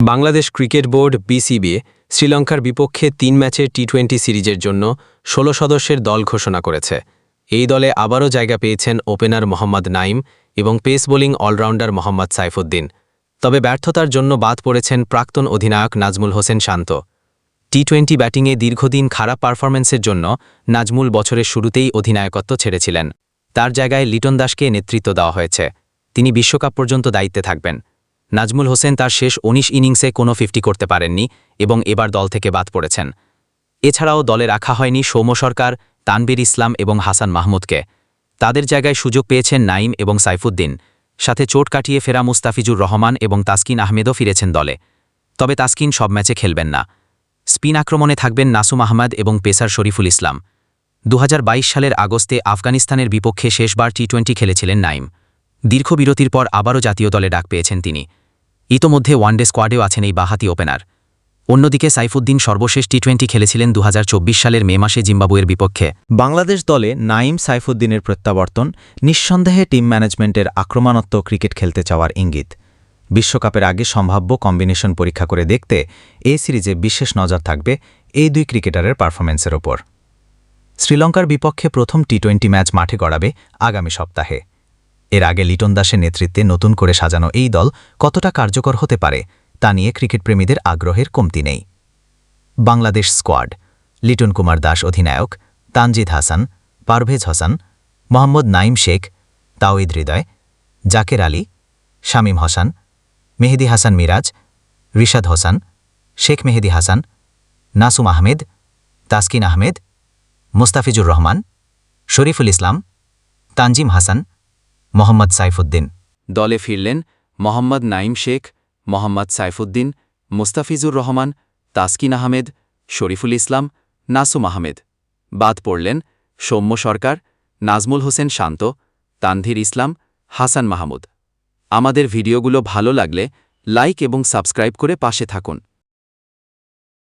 Bangladesh cricket board BCB শ্রীলঙ্কার বিপক্ষে ৩ ম্যাচের টি-20 সিরিজের জন্য ১৬ সদস্যের দল ঘোষণা করেছে। এই দলে আবারও জায়গা পেয়েছেন ওপেনার মোহাম্মদ নাইম এবং pace bowling allrounder Mohammad Saifuddin. তবে ব্যর্থতার জন্য বাদ পড়েছেন প্রাক্তন অধিনায়ক নাজমুল হোসেন শান্ত। টি-20 ব্যাটিংয়ে দীর্ঘদিন খারাপ পারফরম্যান্সের জন্য নাজমুল বছরের শুরুতেই অধিনায়কত্ব ছেড়েছিলেন। তার জায়গায় লিটন দাসকে নেতৃত্ব দেওয়া হয়েছে। তিনি বিশ্বকাপ পর্যন্ত দায়িত্বে থাকবেন। নাজমুল হোসেন তার শেষ ১৯ ইনিংসে কোনো 50 করতে পারেননি এবং এবার দল থেকে বাদ পড়েছেন। এছাড়াও দলে রাখা হয়নি সৌম্য সরকার, তানবীর ইসলাম এবং হাসান মাহমুদকে। তাদের জায়গায় সুযোগ পেয়েছেন নাইম এবং সাইফুদ্দিন। সাথে চোট কাটিয়ে ফেরা মুস্তাফিজুর রহমান এবং তাসকিন আহমেদও ফিরেছেন দলে। তবে তাসকিন সব ম্যাচে খেলবেন না। স্পিন আক্রমণে থাকবেন নাসুম আহমেদ এবং পেসার শরীফুল ইসলাম। ২০২২ সালের আগস্টে আফগানিস্তানের বিপক্ষে শেষবার টি-20 খেলেছিলেন নাইম। দীর্ঘ বিরতির পর আবারও জাতীয় দলে ডাক পেয়েছেন তিনি। ইতোমধ্যে ওয়ানডে স্কোয়াডেও আছেন এই বাঁহাতি ওপেনার। অন্যদিকে সাইফুদ্দিন সর্বশেষ টি-20 খেলেছিলেন ২০২৪ সালের মে মাসে জিম্বাবুয়ের বিপক্ষে। বাংলাদেশ দলে নাইম সাইফুদ্দিনের প্রত্যাবর্তন নিঃসন্দেহে টিম ম্যানেজমেন্টের আক্রমণাত্মক ক্রিকেট খেলতে চাওয়ার ইঙ্গিত। বিশ্বকাপের আগে সম্ভাব্য কম্বিনেশন পরীক্ষা করে দেখতে এই সিরিজে বিশেষ নজর থাকবে এই দুই ক্রিকেটারের পারফরম্যান্সের ওপর। শ্রীলঙ্কার বিপক্ষে প্রথম টি-20 ম্যাচ মাঠে গড়াবে আগামী সপ্তাহে। এর আগে লিটন দাসের নেতৃত্বে নতুন করে সাজানো এই দল কতটা কার্যকর হতে পারে তা নিয়ে ক্রিকেটপ্রেমীদের আগ্রহের কমতি নেই। বাংলাদেশ স্কোয়াড: লিটন কুমার দাস অধিনায়ক, তানজিদ হাসান, পারভেজ হাসান, মোহাম্মদ নাইম শেখ, তাওহিদ হৃদয়, জাকের আলী, শামীম হাসান, মেহেদী হাসান মিরাজ, রিশাদ হোসান, শেখ মেহেদী হাসান, নাসুম আহমেদ, তাসকিন আহমেদ, মুস্তাফিজুর রহমান, শরীফুল ইসলাম, তানজিম হাসান, মোহাম্মদ সাইফুদ্দিন। দলে ফিরলেন মোহাম্মদ নাইম শেখ, মোহাম্মদ সাইফুদ্দিন, মুস্তাফিজুর রহমান, তাসকিন আহমেদ, শরীফুল ইসলাম, নাসুম আহমেদ। বাদ পড়লেন সৌম্য সরকার, নাজমুল হোসেন শান্ত, তানভীর ইসলাম, হাসান মাহমুদ। আমাদের ভিডিওগুলো ভালো লাগলে লাইক এবং সাবস্ক্রাইব করে পাশে থাকুন।